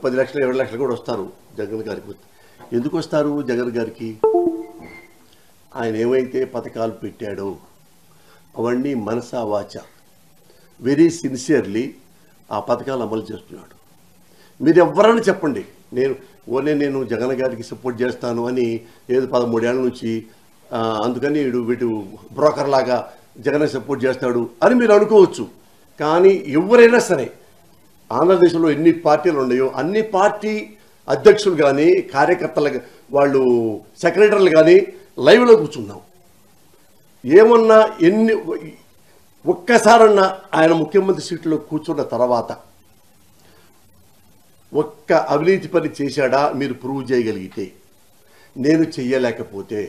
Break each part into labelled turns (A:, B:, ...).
A: 10 లక్షలు 20 లక్షలు కూడా వస్తారు జగన్ గారికి. ఎందుకు వస్తారు జగన్ గారికి? ఆయన ఏమైతే పథకాలు పెట్టాడో అవన్నీ మనసా వాచ వెరీ సిన్సియర్లీ ఆ పథకాలు అమలు చేస్తున్నాడు. మీరు ఎవరైనా చెప్పండి, నేను జగన్ గారికి సపోర్ట్ చేస్తాను అని ఏదో 13 ఏళ్ళ నుంచి అందుకని వీటి బ్రోకర్ లాగా జగన్ సపోర్ట్ చేస్తాడు అని మీరు అనుకోవచ్చు. కానీ ఎవరైనా సరే ఆంధ్రదేశంలో ఎన్ని పార్టీలు ఉన్నాయో అన్ని పార్టీ అధ్యక్షులు కానీ కార్యకర్తలు వాళ్ళు సెక్రటరీలు కానీ లైవ్లో కూర్చున్నాం. ఏమన్నా ఒక్కసారన్నా ఆయన ముఖ్యమంత్రి సీట్లో కూర్చున్న తర్వాత ఒక్క అవినీతి పని చేశాడా మీరు ప్రూవ్ చేయగలిగితే, నేను చెయ్యలేకపోతే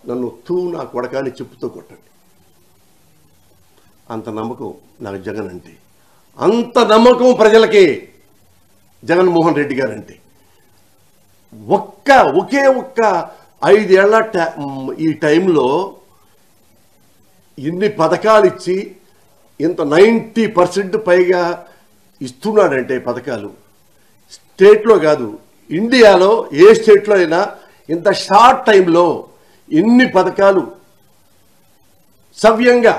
A: నన్ను నా కొడకాన్ని చెప్పుతో కొట్టండి. అంత నమ్మకం నాకు జగన్ అంటే, అంత నమ్మకం ప్రజలకి జగన్మోహన్ రెడ్డి గారు అంటే. ఒకే ఒక్క 5 ఏళ్ల ఈ టైంలో ఇన్ని పథకాలు ఇచ్చి ఇంత 90% పైగా ఇస్తున్నాడంటే పథకాలు స్టేట్లో కాదు ఇండియాలో ఏ స్టేట్లో అయినా ఇంత షార్ట్ టైంలో ఇన్ని పథకాలు సవ్యంగా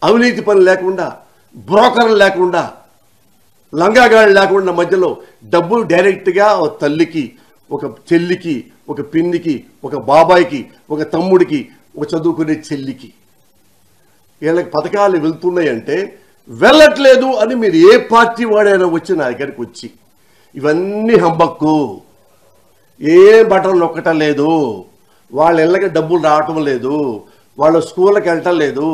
A: అవినీతి పని లేకుండా బ్రోకర్లు లేకుండా లంగాగాళ్ళు లేకుండా మధ్యలో డబ్బులు డైరెక్ట్గా ఒక తల్లికి ఒక చెల్లికి ఒక పిన్నికి ఒక బాబాయికి ఒక తమ్ముడికి ఒక చదువుకునే చెల్లికి వీళ్ళకి పథకాలు వెళ్తున్నాయంటే వెళ్ళట్లేదు అని మీరు ఏ పార్టీ వాడైనా వచ్చి నా దగ్గరికి వచ్చి ఇవన్నీ హంబక్కు, ఏ బటన్ నొక్కటం లేదు, వాళ్ళ ఇళ్ళకి డబ్బులు రావటం లేదు, వాళ్ళ స్కూళ్ళకి వెళ్ళటం లేదు,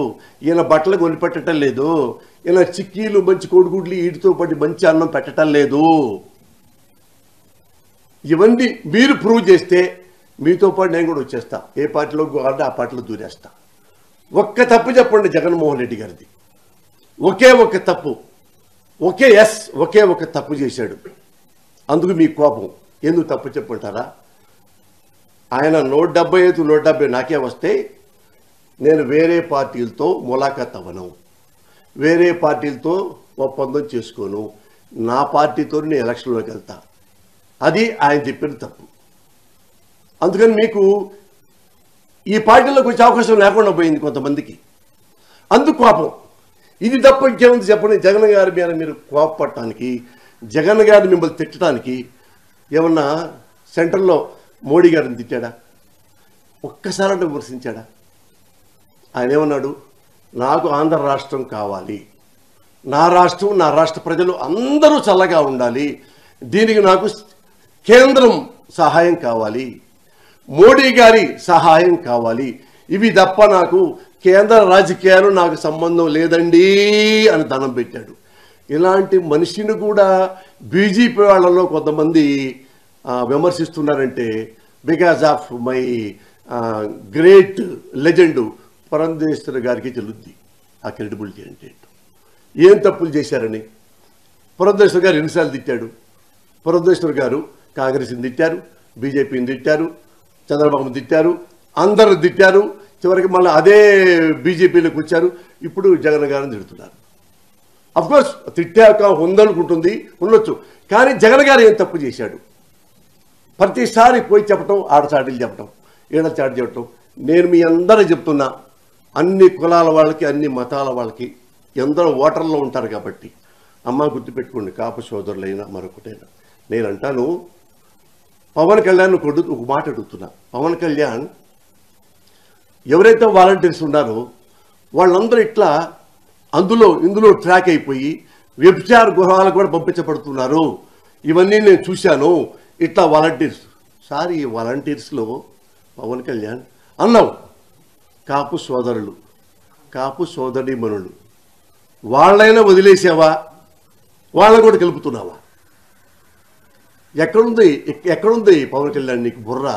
A: ఈయన బట్టలు కొనిపెట్టడం లేదు, ఈయన చిక్కీలు మంచి కోడిగుడ్లు వీటితో పాటు మంచి అన్నం పెట్టడం లేదు, ఇవన్నీ మీరు ప్రూవ్ చేస్తే మీతో పాటు నేను కూడా వచ్చేస్తా. ఏ పార్టీలో కావాలంటే ఆ పార్టీలో దూరేస్తా. ఒక్క తప్పు చెప్పండి జగన్మోహన్ రెడ్డి గారిది, ఒకే ఒక తప్పు, ఒకే ఒక తప్పు చేశాడు, అందుకు మీ కోపం. ఎందుకు తప్పు చెప్పంటారా? ఆయన 175 నాకే వస్తే నేను వేరే పార్టీలతో ములాఖాత్ అవ్వను, వేరే పార్టీలతో ఒప్పందం చేసుకోను, నా పార్టీతో నేను ఎలక్షన్లోకి వెళ్తా. అది ఆయన చెప్పిన తప్పు. అందుకని మీకు ఈ పార్టీలోకి వచ్చే అవకాశం లేకుండా పోయింది కొంతమందికి, అందుకు కోపం. ఇది తప్ప ఇంకేముంది చెప్పండి? జగన్ గారి మీద మీరు కోపపడటానికి, జగన్ గారిని మిమ్మల్ని తిట్టడానికి ఏమన్నా సెంట్రల్లో మోడీ గారిని తిట్టాడా? ఒక్కసారి విమర్శించాడా? ఆయన ఏమన్నాడు? నాకు ఆంధ్ర రాష్ట్రం కావాలి, నా రాష్ట్రం నా రాష్ట్ర ప్రజలు అందరూ చల్లగా ఉండాలి, దీనికి నాకు కేంద్రం సహాయం కావాలి, మోడీ గారి సహాయం కావాలి, ఇవి తప్ప నాకు కేంద్ర రాజకీయాలు నాకు సంబంధం లేదండి అని దండం పెట్టాడు. ఇలాంటి మనిషిని కూడా బీజేపీ వాళ్ళలో కొంతమంది విమర్శిస్తున్నారంటే because of my great legend Purandeswari గారికి తెలుద్ది ఆ క్రెడిబిలిటీ అంటే. ఏం తప్పులు చేశారని పురంధేశ్వరి గారు ఎన్నిసార్లు తిట్టాడు? పురంధేశ్వరి గారు కాంగ్రెస్ని తిట్టారు, బీజేపీని తిట్టారు, చంద్రబాబుని తిట్టారు, అందరూ తిట్టారు, చివరికి మళ్ళీ అదే బీజేపీలోకి వచ్చారు, ఇప్పుడు జగన్ గారిని తిడుతున్నారు. అఫ్కోర్స్ తిట్టాక ఉండొచ్చు, కానీ జగన్ గారు ఏం తప్పు చేశాడు? ప్రతిసారి పోయి చెప్పటం, ఆడచాటీలు చెప్పటం, ఏడచాటి చెప్పటం. నేను మీ అందరూ చెప్తున్నా, అన్ని కులాల వాళ్ళకి అన్ని మతాల వాళ్ళకి ఎందరో ఓటర్లో ఉంటారు కాబట్టి అమ్మ గుర్తుపెట్టుకోండి, కాపు సోదరులైనా మరొకటైనా. నేను అంటాను, పవన్ కళ్యాణ్ ఒక మాట అడుగుతున్నా. పవన్ కళ్యాణ్ ఎవరైతే వాలంటీర్స్ ఉన్నారో వాళ్ళందరూ ఇట్లా ఇందులో ట్రాక్ అయిపోయి వ్యభిచార గృహాలకు కూడా పంపించబడుతున్నారు, ఇవన్నీ నేను చూశాను. ఇట్లా వాలంటీర్స్ సార్, ఈ వాలంటీర్స్లో పవన్ కళ్యాణ్ అన్నావు కాపు సోదరులు, కాపు సోదరీమణులు, వాళ్ళైనా వదిలేసావా? వాళ్ళని కూడా కలుపుతున్నావా? ఎక్కడుంది పవన్ కళ్యాణ్ నీకు బుర్ర?